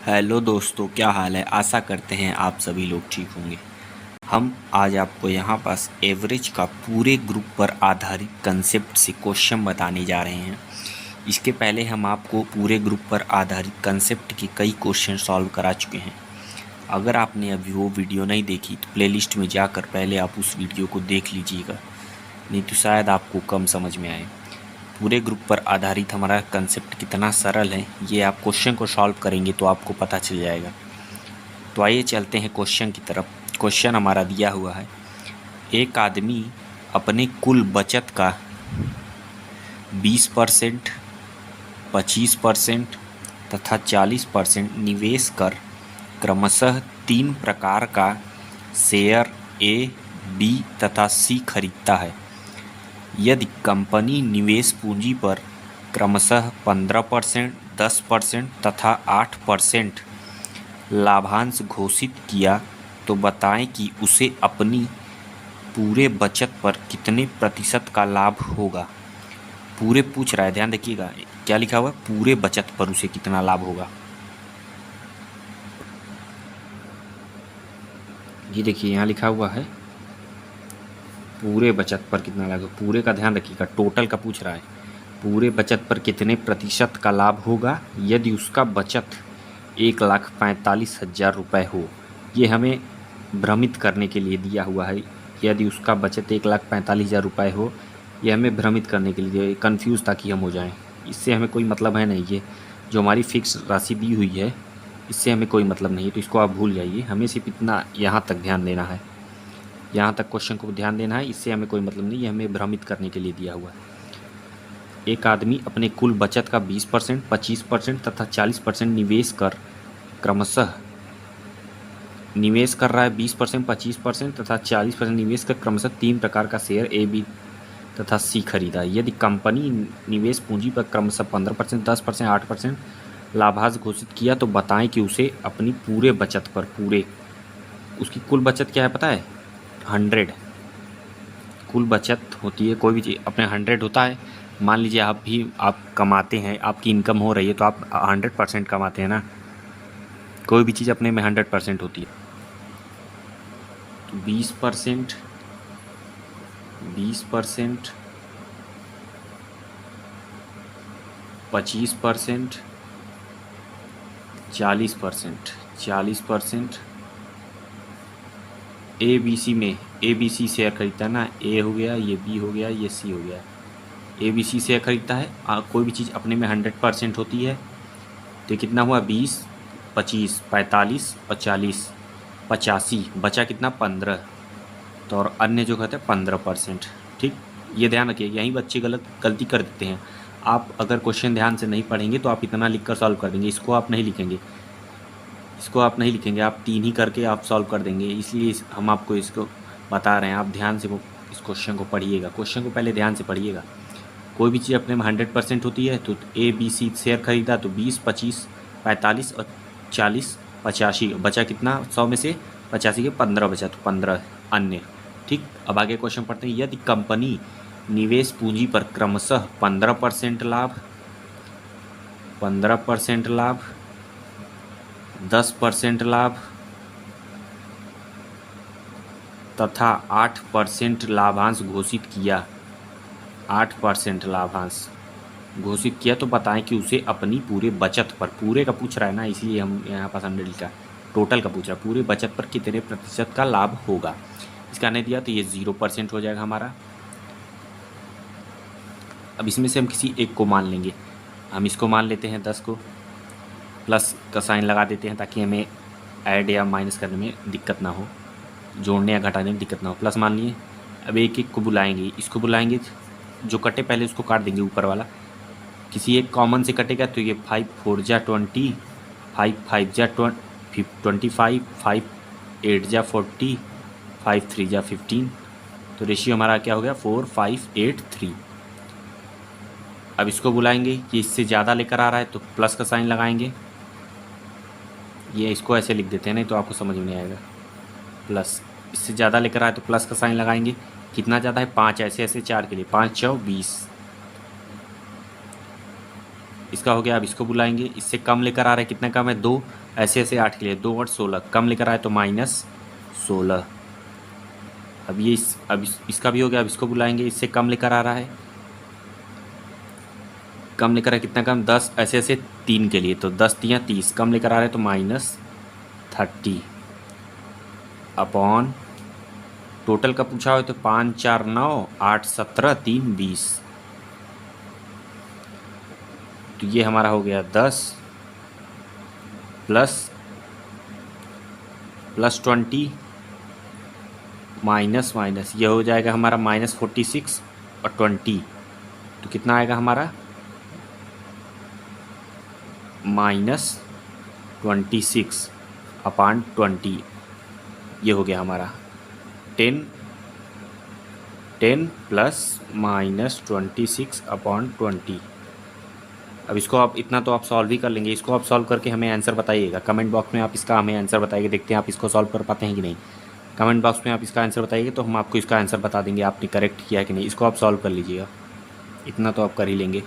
Hello दोस्तों, क्या हाल है। आशा करते हैं आप सभी लोग ठीक होंगे। हम आज आपको यहाँ पास एवरेज का पूरे ग्रुप पर आधारित कंसेप्ट से क्वेश्चन बताने जा रहे हैं। इसके पहले हम आपको पूरे ग्रुप पर आधारित कंसेप्ट के कई क्वेश्चन सॉल्व करा चुके हैं। अगर आपने अभी वो वीडियो नहीं देखी तो प्लेलिस्ट में जाकर पहले आप उस वीडियो को देख लीजिएगा, नहीं तो शायद आपको कम समझ में आए। पूरे ग्रुप पर आधारित हमारा कंसेप्ट कितना सरल है ये आप क्वेश्चन को सॉल्व करेंगे तो आपको पता चल जाएगा। तो आइए चलते हैं क्वेश्चन की तरफ। क्वेश्चन हमारा दिया हुआ है, एक आदमी अपने कुल बचत का 20%, 25% तथा 40% निवेश कर क्रमशः 3 प्रकार का शेयर ए, बी तथा सी खरीदता है। यदि कंपनी निवेश पूंजी पर क्रमशः 15%, 10% तथा 8% लाभांश घोषित किया तो बताएं कि उसे अपनी पूरे बचत पर कितने प्रतिशत का लाभ होगा। पूरे पूछ रहा है, ध्यान देखिएगा क्या लिखा हुआ है, पूरे बचत पर उसे कितना लाभ होगा। ये देखिए यहाँ लिखा हुआ है पूरे बचत पर कितना लाभ होगा। पूरे का ध्यान रखिएगा, टोटल का पूछ रहा है। पूरे बचत पर कितने प्रतिशत का लाभ होगा यदि उसका बचत 1,45,000 रुपये हो। ये हमें भ्रमित करने के लिए दिया हुआ है। यदि उसका बचत 1,45,000 रुपये हो, ये हमें भ्रमित करने के लिए, कंफ्यूज ताकि हम हो जाएं। इससे हमें कोई मतलब है नहीं। ये जो हमारी फिक्स राशि दी हुई है इससे हमें कोई मतलब नहीं है, तो इसको आप भूल जाइए। हमें सिर्फ इतना यहाँ तक ध्यान देना है, यहाँ तक क्वेश्चन को ध्यान देना है। इससे हमें कोई मतलब नहीं, ये हमें भ्रमित करने के लिए दिया हुआ है। एक आदमी अपने कुल बचत का 20%, 25% तथा 40% निवेश कर क्रमशः निवेश कर रहा है। 20%, 25% तथा 40% निवेश कर क्रमशः 3 प्रकार का शेयर ए, बी तथा सी खरीदा। यदि कंपनी निवेश पूंजी पर क्रमशः 15%, 10%, 8% लाभांश घोषित किया तो बताएं कि उसे अपनी पूरे बचत पर, पूरे उसकी कुल बचत क्या है पता है, 100 कुल बचत होती है। कोई भी चीज़ अपने 100 होता है। मान लीजिए आप कमाते हैं, आपकी इनकम हो रही है तो आप 100% कमाते हैं ना। कोई भी चीज़ अपने में 100% होती है। तो 20%, 20%, 25%, 40%, 40% ए बी सी में ए बी सी शेयर खरीदता है ना। ए हो गया, ये बी हो गया, ये सी हो गया। ए बी सी शेयर खरीदता है। कोई भी चीज़ अपने में 100% होती है तो कितना हुआ, 20, 25, 45 और 40, 85, बचा कितना, 15। तो और अन्य जो कहते हैं 15%। ठीक, ये ध्यान रखिए। यहीं बच्चे गलती कर देते हैं। आप अगर क्वेश्चन ध्यान से नहीं पढ़ेंगे तो आप इतना लिख कर सॉल्व कर देंगे। इसको आप नहीं लिखेंगे, आप 3 ही करके आप सॉल्व कर देंगे। इसलिए हम आपको इसको बता रहे हैं, आप ध्यान से इस क्वेश्चन को पढ़िएगा। क्वेश्चन को पहले ध्यान से पढ़िएगा। कोई भी चीज़ अपने में 100% होती है तो ए बी सी शेयर खरीदा तो 20, 25, 45 और 40, 85, बचा कितना, 100 में से 85 के 15 बचा तो 15 अन्य। ठीक, अब आगे क्वेश्चन पढ़ते हैं। यदि कंपनी निवेश पूंजी पर क्रमशः 15% लाभ, 15% लाभ, 10% लाभ तथा 8% लाभांश घोषित किया, 8% लाभांश घोषित किया तो बताएं कि उसे अपनी पूरे बचत पर, पूरे का पूछ रहा है ना इसलिए हम यहाँ पास 100 लिखा, टोटल का पूछ रहा है, पूरे बचत पर कितने प्रतिशत का लाभ होगा। इसका नहीं दिया तो ये 0% हो जाएगा हमारा। अब इसमें से हम किसी एक को मान लेंगे। हम इसको मान लेते हैं 10 को, प्लस का साइन लगा देते हैं ताकि हमें ऐड या माइनस करने में दिक्कत ना हो, जोड़ने या घटाने में दिक्कत ना हो। प्लस मान लिए। अब एक एक को बुलाएंगे, इसको बुलाएंगे, जो कटे पहले उसको काट देंगे ऊपर वाला। किसी एक कॉमन से कटेगा तो ये 5 4 जा 20, 5 5 जा 25, 5 8 जा 40, 5 3 जा 15। तो रेशियो हमारा क्या हो गया, 4 5 8 3। अब इसको बुलाएंगे, ये इससे ज़्यादा लेकर आ रहा है तो प्लस का साइन लगाएंगे। ये इसको ऐसे लिख देते हैं, नहीं तो आपको समझ में नहीं आएगा। प्लस, इससे ज़्यादा लेकर आए तो प्लस का साइन लगाएंगे। कितना ज़्यादा है, 5, ऐसे ऐसे 4 के लिए 5 4 20, इसका हो गया। अब इसको बुलाएंगे, इससे कम लेकर आ रहा है, कितना कम है 2, ऐसे ऐसे 8 के लिए 2 और 16 कम लेकर आए तो -16। अब ये इसका भी हो गया। अब इसको बुलाएंगे, इससे कम लेकर आ रहा है, कम लेकर आए कितना कम 10, ऐसे ऐसे 3 के लिए तो 10 तियाँ 30 कम लेकर आ रहे हैं तो -30 अपॉन टोटल का पूछा हो तो 5 4 9 8 17 3 20। तो ये हमारा हो गया 10 प्लस 20 माइनस माइनस, ये हो जाएगा हमारा -46 और 20, तो कितना आएगा हमारा -26 अपॉन 20। ये हो गया हमारा 10 प्लस -26 अपॉन 20। अब इसको आप इतना तो आप सॉल्व ही कर लेंगे, इसको आप सॉल्व करके हमें आंसर बताइएगा कमेंट बॉक्स में। आप इसका हमें आंसर बताइए, देखते हैं आप इसको सॉल्व कर पाते हैं कि नहीं। कमेंट बॉक्स में आप इसका आंसर बताइए तो हम आपको इसका आंसर बता देंगे आपने करेक्ट किया कि नहीं। इसको आप सॉल्व कर लीजिएगा, इतना तो आप कर ही लेंगे।